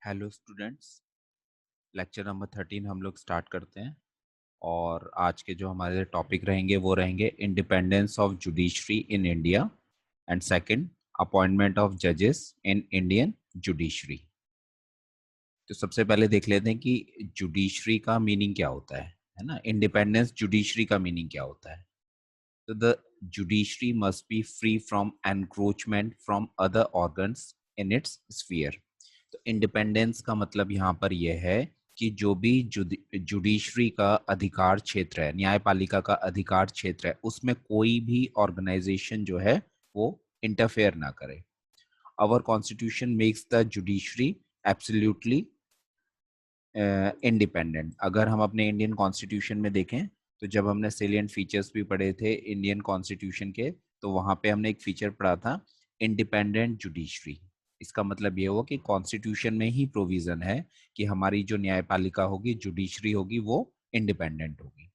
Hello students, lecture number 13 हम लोग start करते हैं। और आज के जो हमारे टॉपिक रहेंगे वो रहेंगे independence of judiciary in India and second appointment of जजेस इन इंडियन जुडिशरी। तो सबसे पहले देख लेते हैं कि जुडिशरी का मीनिंग क्या होता है ना। इंडिपेंडेंस जुडिशरी का मीनिंग क्या होता है। तो the judiciary must be free from encroachment from other organs in its sphere. तो इंडिपेंडेंस का मतलब यहाँ पर यह है कि जो भी जुडिशरी का अधिकार क्षेत्र है, न्यायपालिका का अधिकार क्षेत्र है, उसमें कोई भी ऑर्गेनाइजेशन जो है वो इंटरफेयर ना करे। Our constitution makes the judiciary absolutely independent. अगर हम अपने इंडियन कॉन्स्टिट्यूशन में देखें तो जब हमने सेलिएंट फीचर्स भी पढ़े थे इंडियन कॉन्स्टिट्यूशन के, तो वहां पे हमने एक फीचर पढ़ा था इंडिपेंडेंट जुडिशरी। इसका मतलब ये हुआ कि कॉन्स्टिट्यूशन में ही प्रोविजन है कि हमारी जो न्यायपालिका होगी, जुडिशरी होगी, वो इंडिपेंडेंट होगी।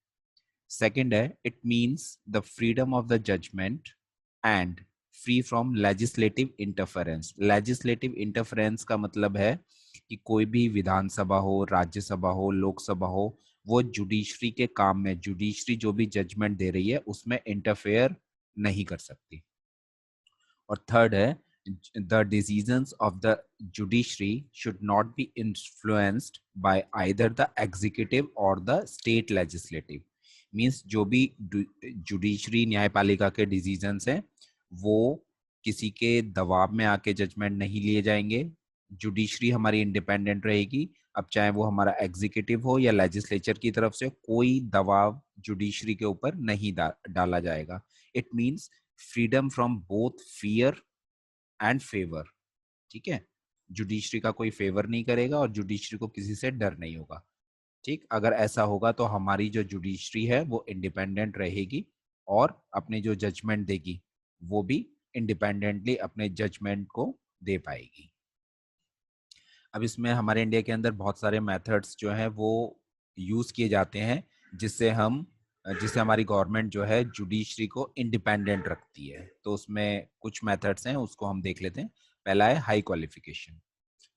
सेकंड है, it means the freedom of the judgement and free from legislative interference. Legislative interference का मतलब है कि कोई भी विधानसभा हो, राज्यसभा हो, लोकसभा हो, वो जुडिशरी के काम में, जुडिशरी जो भी जजमेंट दे रही है उसमें इंटरफेयर नहीं कर सकती। और थर्ड है, the decisions of the judiciary should not B influenced by either the executive और द स्टेट लेजिस्लेटिव। मींस जो भी जुडिशरी न्यायपालिका के डिसीजंस हैं वो किसी के दबाव में आके जजमेंट नहीं लिए जाएंगे। जुडिशरी हमारी इंडिपेंडेंट रहेगी। अब चाहे वो हमारा एग्जीक्यूटिव हो या लेजिस्लेचर की तरफ से, कोई दबाव जुडिशरी के ऊपर नहीं डाला जाएगा। It means freedom from both fear and favour. ठीक है, जुडिशरी का कोई फेवर नहीं करेगा और जुडिशरी को किसी से डर नहीं होगा। ठीक, अगर ऐसा होगा तो हमारी जो जुडिशरी है वो इंडिपेंडेंट रहेगी और अपने जो जजमेंट देगी वो भी इंडिपेंडेंटली अपने जजमेंट को दे पाएगी। अब इसमें हमारे इंडिया के अंदर बहुत सारे मेथड्स जो हैं वो यूज़ किए जाते हैं जिससे हमारी गवर्नमेंट जो है जुडिशरी को इंडिपेंडेंट रखती है। तो उसमें कुछ मेथड्स हैं, उसको हम देख लेते हैं। पहला है हाई क्वालिफिकेशन।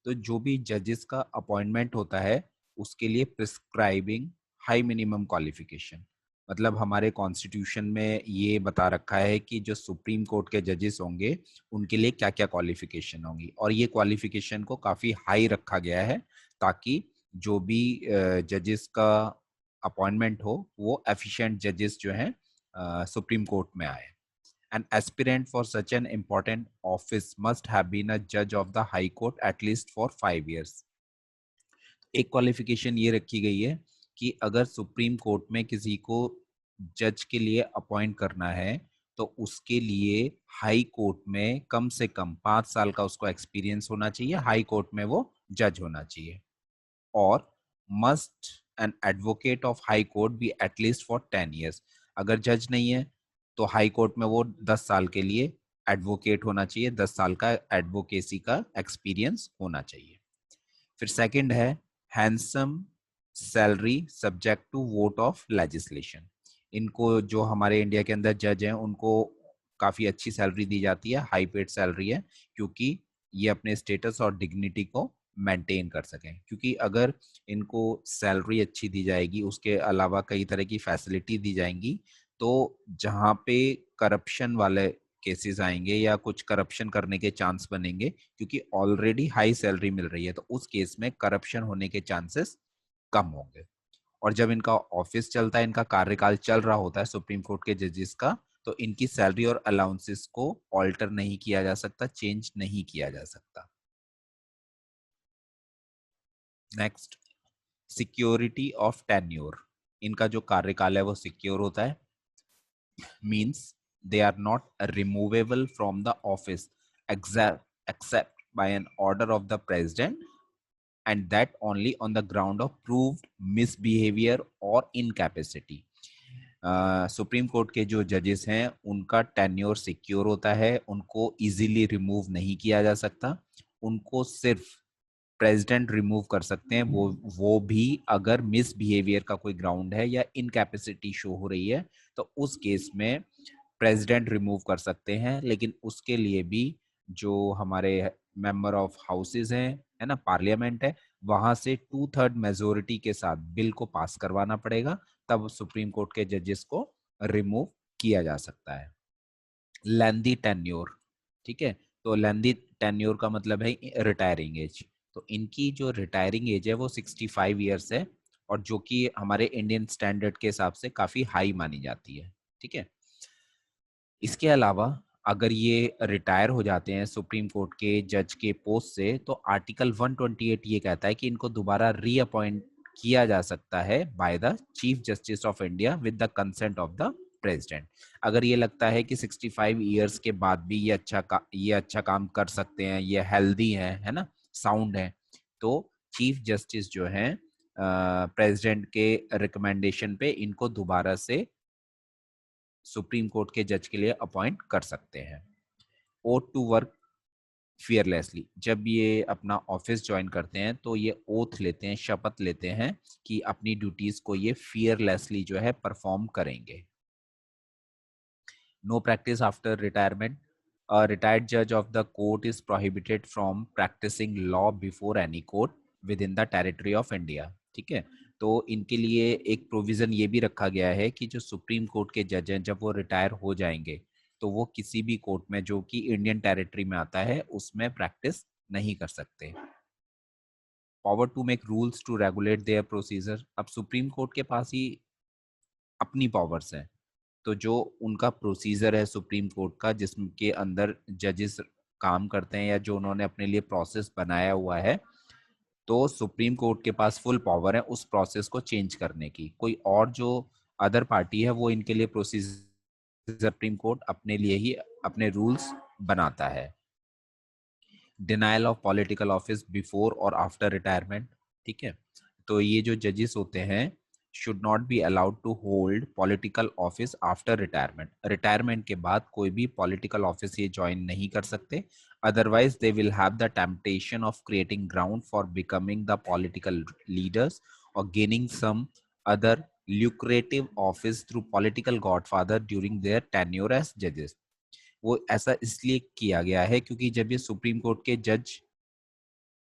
तो जो भी जजेस का अपॉइंटमेंट होता है उसके लिए प्रिस्क्राइबिंग हाई मिनिमम क्वालिफिकेशन। मतलब हमारे कॉन्स्टिट्यूशन में ये बता रखा है कि जो सुप्रीम कोर्ट के जजेस होंगे उनके लिए क्या क्या क्वालिफिकेशन होंगी, और ये क्वालिफिकेशन को काफ़ी हाई रखा गया है ताकि जो भी जजेस का अपॉइंटमेंट हो वो एफिशिएंट जजेस जो हैं सुप्रीम कोर्ट में आए। An aspirant for such an important office must have been a judge of the High Court at least for 5 years. एक क्वालिफिकेशन ये रखी गई है कि अगर सुप्रीम कोर्ट में किसी को जज के लिए अपॉइंट करना है तो उसके लिए हाई कोर्ट में कम से कम 5 साल का उसको एक्सपीरियंस होना चाहिए, हाई कोर्ट में वो जज होना चाहिए। और must an advocate of high court be at least for 10 years। अगर जज नहीं है तो हाई कोर्ट में वो 10 साल के लिए एडवोकेट होना चाहिए, 10 साल का एडवोकेसी का एक्सपीरियंस होना चाहिए। फिर सेकंड है handsome salary subject to vote of legislation. इनको जो हमारे इंडिया के अंदर जज हैं उनको काफ़ी अच्छी सैलरी दी जाती है, हाई पेड सैलरी है, क्योंकि ये अपने स्टेटस और डिग्निटी को मेंटेन कर सकें। क्योंकि अगर इनको सैलरी अच्छी दी जाएगी, उसके अलावा कई तरह की फैसिलिटी दी जाएंगी, तो जहाँ पे करप्शन वाले केसेस आएंगे या कुछ करप्शन करने के चांस बनेंगे, क्योंकि ऑलरेडी हाई सैलरी मिल रही है, तो उस केस में करप्शन होने के चांसेस कम होंगे। और जब इनका ऑफिस चलता है, इनका कार्यकाल चल रहा होता है सुप्रीम कोर्ट के जजेस का, तो इनकी सैलरी और अलाउंसेस को ऑल्टर नहीं किया जा सकता, चेंज नहीं किया जा सकता। Next, security of tenure. इनका जो कार्यकाल है वो सिक्योर होता है। means they are not removable from the office except by an order of the president, and that only on the ground of proved misbehavior or incapacity। Supreme court के जो जजेस हैं उनका टेन्योर सिक्योर होता है, उनको इजीली रिमूव नहीं किया जा सकता। उनको सिर्फ प्रेसिडेंट रिमूव कर सकते हैं, वो भी अगर मिसबिहेवियर का कोई ग्राउंड है या इनकैपेसिटी शो हो रही है, तो उस केस में प्रेसिडेंट रिमूव कर सकते हैं। लेकिन उसके लिए भी जो हमारे मेंबर ऑफ हाउसेज हैं, है ना, पार्लियामेंट है, वहां से 2/3 मेजोरिटी के साथ बिल को पास करवाना पड़ेगा, तब सुप्रीम कोर्ट के जजेस को रिमूव किया जा सकता है। लेंदी टेन्योर, ठीक है, तो लेंदी टेन्योर का मतलब है रिटायरिंग एज। तो इनकी जो रिटायरिंग एज है वो 65 ईयर्स है, और जो कि हमारे इंडियन स्टैंडर्ड के हिसाब से काफी हाई मानी जाती है, ठीक है। इसके अलावा अगर ये रिटायर हो जाते हैं सुप्रीम कोर्ट के जज के पोस्ट से, तो आर्टिकल 128 ये कहता है कि इनको दोबारा रीअपॉइंट किया जा सकता है by the chief justice of India with the consent of the president. अगर ये लगता है कि 65 ईयर्स के बाद भी ये अच्छा काम कर सकते हैं, ये हेल्दी है ना, साउंड है, तो चीफ जस्टिस जो है प्रेसिडेंट के रिकमेंडेशन पे इनको दोबारा से सुप्रीम कोर्ट के जज के लिए अपॉइंट कर सकते हैं। ओथ टू वर्क फियरलेसली, जब ये अपना ऑफिस ज्वाइन करते हैं तो ये ओथ लेते हैं, शपथ लेते हैं कि अपनी ड्यूटीज को ये फियरलेसली जो है परफॉर्म करेंगे। Know practice after retirement, a retired judge of the court is prohibited from practicing law before any court within the territory of India, ठीक है। तो इनके लिए एक प्रोविजन ये भी रखा गया है कि जो सुप्रीम कोर्ट के जज हैं जब वो रिटायर हो जाएंगे तो वो किसी भी कोर्ट में जो कि इंडियन टेरिटरी में आता है उसमें प्रैक्टिस नहीं कर सकते। Power to make rules to regulate their procedure, अब सुप्रीम कोर्ट के पास ही अपनी पावर्स हैं, तो जो उनका प्रोसीजर है सुप्रीम कोर्ट का जिसके अंदर जजेस काम करते हैं या जो उन्होंने अपने लिए प्रोसेस बनाया हुआ है, तो सुप्रीम कोर्ट के पास फुल पावर है उस प्रोसेस को चेंज करने की। कोई और जो अदर पार्टी है वो इनके लिए प्रोसीजर सुप्रीम कोर्ट अपने लिए ही अपने रूल्स बनाता है। Denial of political office before और आफ्टर रिटायरमेंट, ठीक है, तो ये जो जजेस होते हैं should not be allowed to hold political office after retirement, retirement के बाद कोई भी पॉलिटिकल ऑफिस ये ज्वाइन नहीं कर सकते, otherwise they will have the temptation of creating ground for becoming the political leaders और gaining some other lucrative office through political godfather during their tenure as judges। वो ऐसा इसलिए किया गया है क्योंकि जब ये सुप्रीम कोर्ट के जज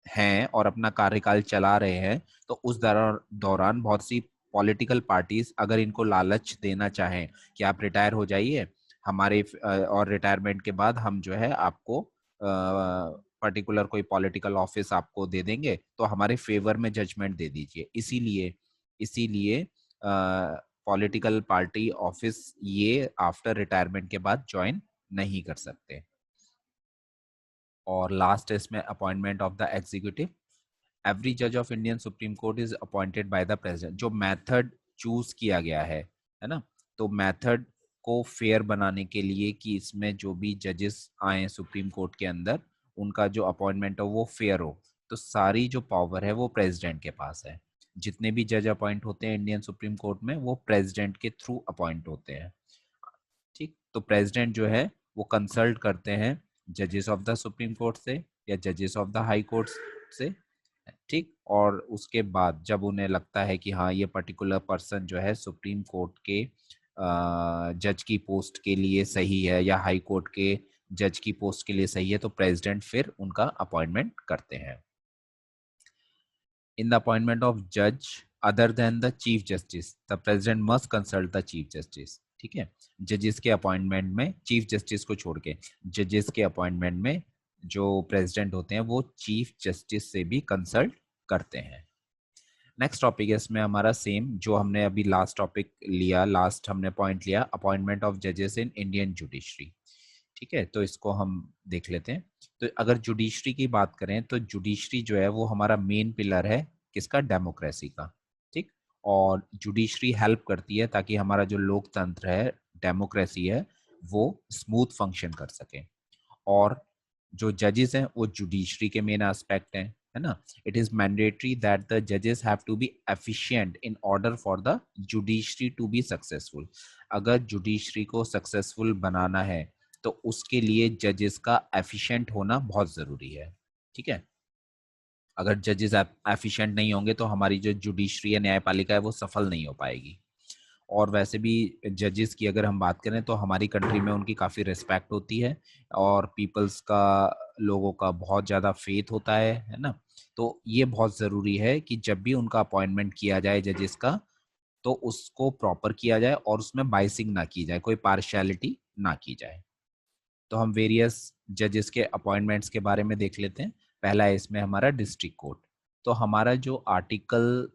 हैं और अपना कार्यकाल चला रहे हैं तो उस दौरान बहुत सी पॉलिटिकल पार्टीज अगर इनको लालच देना चाहें कि आप रिटायर हो जाइए हमारे और रिटायरमेंट के बाद हम जो है आपको पर्टिकुलर कोई पॉलिटिकल ऑफिस आपको दे देंगे तो हमारे फेवर में जजमेंट दे दीजिए, इसीलिए इसीलिए पॉलिटिकल पार्टी ऑफिस ये आफ्टर रिटायरमेंट के बाद ज्वाइन नहीं कर सकते। और लास्ट है इसमें appointment of the executive, every जज of Indian supreme court is appointed by the president. जो मेथड चूज किया गया है ना, तो मेथड को फेयर बनाने के लिए कि इसमें जो भी जजेस आए सुप्रीम कोर्ट के अंदर उनका जो अपॉइंटमेंट हो वो फेयर हो, तो सारी जो पावर है वो प्रेसिडेंट के पास है। जितने भी जज अपॉइंट होते हैं इंडियन सुप्रीम कोर्ट में वो प्रेसिडेंट के थ्रू अपॉइंट होते हैं, ठीक। तो प्रेसिडेंट जो है वो कंसल्ट करते हैं जजेस ऑफ द सुप्रीम कोर्ट से या जजेस ऑफ द हाई कोर्ट से, ठीक। और उसके बाद जब उन्हें लगता है कि हाँ ये पर्टिकुलर पर्सन जो है सुप्रीम कोर्ट के जज की पोस्ट के लिए सही है या हाई कोर्ट के जज की पोस्ट के लिए सही है, तो प्रेसिडेंट फिर उनका अपॉइंटमेंट करते हैं। इन द अपॉइंटमेंट ऑफ जज other than the chief justice the president must consult the chief justice, ठीक है। जजेस के अपॉइंटमेंट में चीफ जस्टिस को छोड़ के जजेस के अपॉइंटमेंट में जो प्रेसिडेंट होते हैं वो चीफ जस्टिस से भी कंसल्ट करते हैं। नेक्स्ट टॉपिक है इसमें हमारा सेम जो हमने अभी लास्ट टॉपिक लिया, लास्ट हमने पॉइंट लिया अपॉइंटमेंट ऑफ जजेस इन इंडियन जुडिशरी, ठीक है। तो इसको हम देख लेते हैं। तो अगर जुडिशरी की बात करें तो जुडिशरी जो है वो हमारा मेन पिलर है किसका, डेमोक्रेसी का, ठीक। और जुडिशरी हेल्प करती है ताकि हमारा जो लोकतंत्र है, डेमोक्रेसी है, वो स्मूथ फंक्शन कर सके। और जो जजेस हैं वो जुडिशरी के मेन एस्पेक्ट हैं, है ना। It is mandatory that the जजेस have to be efficient in order for the judiciary to be successful. अगर जुडिशरी को सक्सेसफुल बनाना है तो उसके लिए जजेस का एफिशिएंट होना बहुत जरूरी है, ठीक है। अगर जजेस एफिशिएंट नहीं होंगे तो हमारी जो जुडिशरी है, न्यायपालिका है, वो सफल नहीं हो पाएगी। और वैसे भी जजेस की अगर हम बात करें तो हमारी कंट्री में उनकी काफ़ी रिस्पेक्ट होती है और पीपल्स का, लोगों का बहुत ज़्यादा फेथ होता है ना। तो ये बहुत ज़रूरी है कि जब भी उनका अपॉइंटमेंट किया जाए जजेस का, तो उसको प्रॉपर किया जाए और उसमें बाइसिंग ना की जाए, कोई पार्शियलिटी ना की जाए। तो हम वेरियस जजेस के अपॉइंटमेंट्स के बारे में देख लेते हैं। पहला है इसमें हमारा डिस्ट्रिक्ट कोर्ट। तो हमारा जो आर्टिकल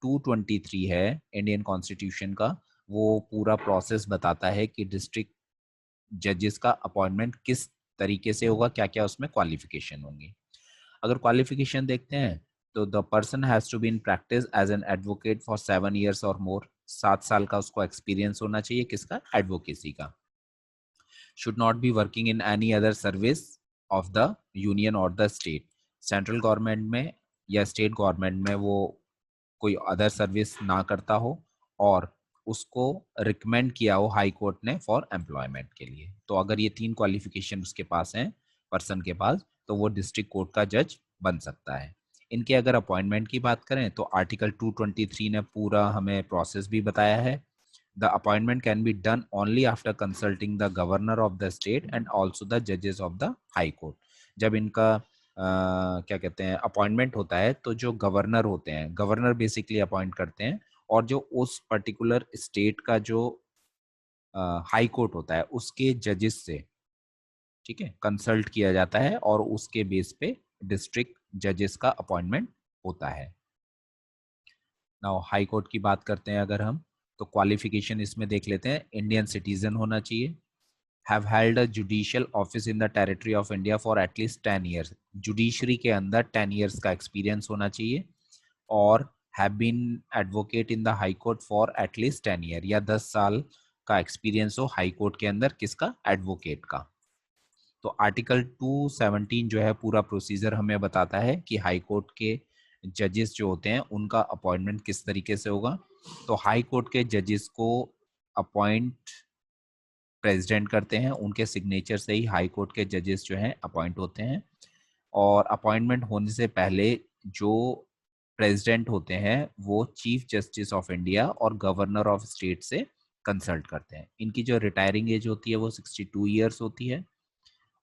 223 है इंडियन कॉन्स्टिट्यूशन का, वो पूरा प्रोसेस बताता है कि डिस्ट्रिक्ट जजेस का अपॉइंटमेंट किस तरीके से होगा, क्या क्या उसमें क्वालिफिकेशन होंगी। अगर क्वालिफिकेशन देखते हैं तो the person has to be in practice as an advocate for 7 years और मोर। 7 साल का उसको एक्सपीरियंस होना चाहिए, किसका, एडवोकेसी का। Should not be working in any other service of the union और द स्टेट। सेंट्रल गवर्नमेंट में या स्टेट गवर्नमेंट में वो कोई अदर सर्विस ना करता हो और उसको रिकमेंड किया हो हाई कोर्ट ने फॉर एम्प्लॉयमेंट के लिए। तो अगर ये 3 क्वालिफिकेशन उसके पास हैं पर्सन के पास, तो वो डिस्ट्रिक्ट कोर्ट का जज बन सकता है। इनके अगर अपॉइंटमेंट की बात करें तो आर्टिकल 223 ने पूरा हमें प्रोसेस भी बताया है। The appointment can be done only after consulting the governor of the state and also the जजेस ऑफ द हाई कोर्ट। जब इनका क्या कहते हैं अपॉइंटमेंट होता है तो जो गवर्नर होते हैं, गवर्नर बेसिकली अपॉइंट करते हैं और जो उस पर्टिकुलर स्टेट का जो हाई कोर्ट होता है उसके जजेस से, ठीक है, कंसल्ट किया जाता है और उसके बेस पे डिस्ट्रिक्ट जजेस का अपॉइंटमेंट होता है। नाउ हाई कोर्ट की बात करते हैं अगर हम, तो क्वालिफिकेशन इसमें देख लेते हैं। इंडियन सिटीजन होना चाहिए, have held a judicial office in the territory of India for at least 10 years। Judiciary के अंदर 10 years का एक्सपीरियंस होना चाहिए और have been advocate in the high court for at least 10 year, या 10 साल का एक्सपीरियंस हो हाई कोर्ट के अंदर, किसका, एडवोकेट का। तो आर्टिकल 217 जो है पूरा प्रोसीजर हमें बताता है कि हाई कोर्ट के जजेस जो होते हैं उनका अपॉइंटमेंट किस तरीके से होगा। तो हाई कोर्ट के जजेस को अपॉइंट प्रेसिडेंट करते हैं, उनके सिग्नेचर से ही हाई कोर्ट के जजेस जो हैं अपॉइंट होते हैं। और अपॉइंटमेंट होने से पहले जो प्रेसिडेंट होते हैं वो चीफ जस्टिस ऑफ इंडिया और गवर्नर ऑफ स्टेट से कंसल्ट करते हैं। इनकी जो रिटायरिंग एज होती है वो 62 ईयर्स होती है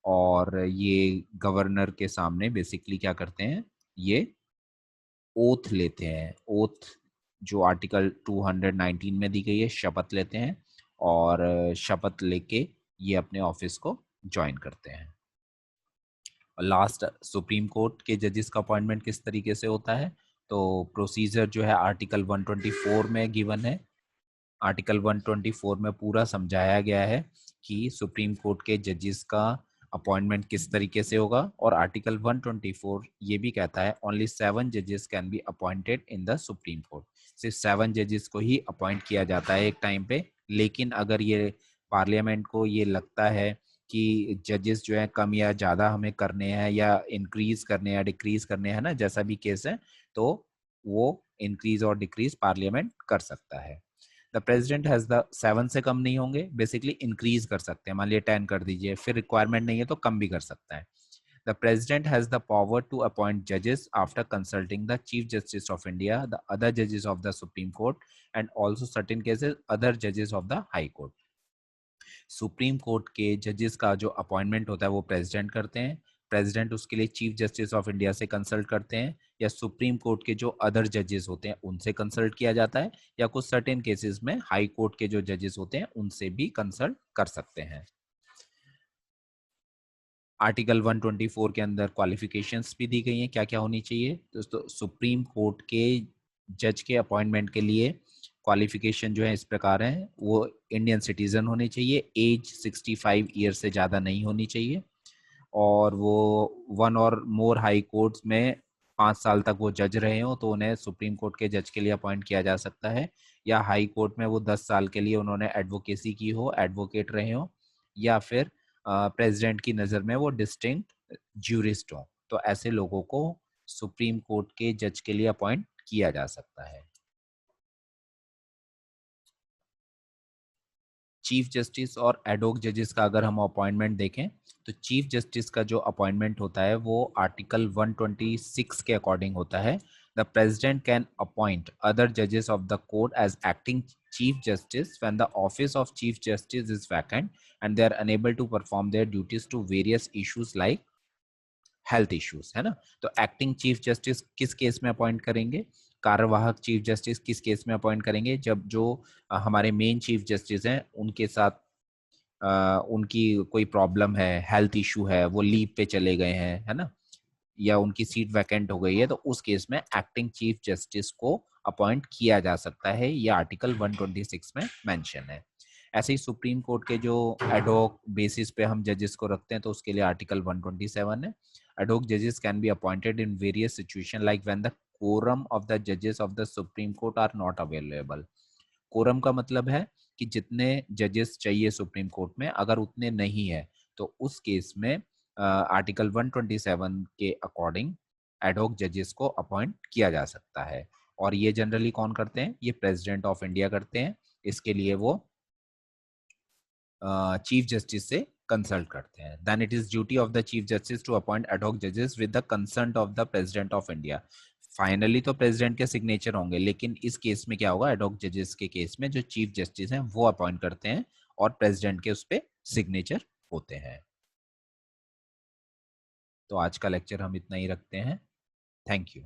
और ये गवर्नर के सामने बेसिकली क्या करते हैं, ये ओथ लेते हैं। ओथ जो आर्टिकल 219 में दी गई है, शपथ लेते हैं और शपथ लेके ये अपने ऑफिस को ज्वाइन करते हैं। लास्ट सुप्रीम कोर्ट के जजेस का अपॉइंटमेंट किस तरीके से होता है, तो प्रोसीजर जो है आर्टिकल 124 में गिवन है। आर्टिकल 124 में पूरा समझाया गया है कि सुप्रीम कोर्ट के जजेस का अपॉइंटमेंट किस तरीके से होगा। और आर्टिकल 124 ये भी कहता है ओनली 7 जजेस can be appointed in the supreme court. सिर्फ 7 जजेस को ही अपॉइंट किया जाता है एक टाइम पे। लेकिन अगर ये पार्लियामेंट को ये लगता है कि जजेस जो है कम या ज़्यादा हमें करने हैं या इंक्रीज करने हैं या डिक्रीज करने हैं ना, जैसा भी केस है, तो वो इंक्रीज और डिक्रीज पार्लियामेंट कर सकता है। द प्रेसिडेंट हैज द 7 से कम नहीं होंगे, बेसिकली इंक्रीज कर सकते हैं, मान लिया 10 कर दीजिए, फिर रिक्वायरमेंट नहीं है तो कम भी कर सकता है। The president has the power to appoint जजेस after consulting the chief justice of India, the other जजेस of the supreme court and also certain cases other जजेस of the high court. Supreme court के जजेस का जो appointment होता है वो प्रेसिडेंट करते हैं। प्रेसिडेंट उसके लिए चीफ जस्टिस ऑफ इंडिया से कंसल्ट करते हैं, या सुप्रीम कोर्ट के जो अदर जजेस होते हैं उनसे कंसल्ट किया जाता है, या कुछ सर्टेन केसेस में हाई कोर्ट के जो जजेस होते हैं उनसे भी कंसल्ट कर सकते हैं। आर्टिकल 124 के अंदर क्वालिफिकेशंस भी दी गई हैं, क्या क्या होनी चाहिए। दोस्तों सुप्रीम कोर्ट के जज के अपॉइंटमेंट के लिए क्वालिफिकेशन जो है इस प्रकार है, वो इंडियन सिटीजन होने चाहिए, एज 65 ईयर से ज़्यादा नहीं होनी चाहिए, और वो 1 और मोर हाई कोर्ट्स में 5 साल तक वो जज रहे हो तो उन्हें सुप्रीम कोर्ट के जज के लिए अपॉइंट किया जा सकता है। या हाई कोर्ट में वो 10 साल के लिए उन्होंने एडवोकेसी की हो, एडवोकेट रहे हो, या फिर प्रेसिडेंट की नज़र में वो डिस्टिंक्ट ज्यूरिस्ट हो, तो ऐसे लोगों को सुप्रीम कोर्ट के जज के लिए अपॉइंट किया जा सकता है। चीफ जस्टिस और एडोक जजेस का अगर हम अपॉइंटमेंट देखें तो चीफ जस्टिस का जो अपॉइंटमेंट होता है वो आर्टिकल 126 के अकॉर्डिंग होता है। The president can appoint other judges of the court as acting chief justice when the office of chief justice is vacant and they are unable to perform their duties to various issues like health issues, है ना। तो acting chief justice किस case में appoint करेंगे, कार्यवाहक chief justice किस case में appoint करेंगे, जब जो हमारे मेन चीफ जस्टिस हैं उनके साथ उनकी कोई प्रॉब्लम है, हेल्थ इशू है, वो लीव पे चले गए हैं, है ना, या उनकी सीट वैकेंट हो गई है, तो उस केस में एक्टिंग चीफ जस्टिस को अपॉइंट किया जा सकता है। ये आर्टिकल 126 में मेंशन है। ऐसे ही सुप्रीम कोर्ट के जो एडहॉक बेसिस पे हम जजेस को रखते हैं तो उसके लिए आर्टिकल 127 है। एडहॉक जजेस can be appointed in various situation like when the quorum of the judges of the Supreme Court are not available। Quorum का मतलब है कि जितने जजेस चाहिए सुप्रीम कोर्ट में अगर उतने नहीं है तो उस केस में आर्टिकल 127 के अकॉर्डिंग एडहॉक जजेस को अपॉइंट किया जा सकता है। और ये जनरली कौन करते हैं, ये प्रेसिडेंट ऑफ इंडिया करते हैं। इसके लिए वो चीफ जस्टिस से कंसल्ट करते हैं। Then it is duty of the chief justice to appoint ad hoc जजेस with the concert of the president of India. Finally तो प्रेसिडेंट के सिग्नेचर होंगे, लेकिन इस केस में क्या होगा, एडहॉक जजेस के केस में जो चीफ जस्टिस हैं वो अपॉइंट करते हैं और प्रेसिडेंट के उस पर सिग्नेचर होते हैं। तो आज का लेक्चर हम इतना ही रखते हैं। Thank you.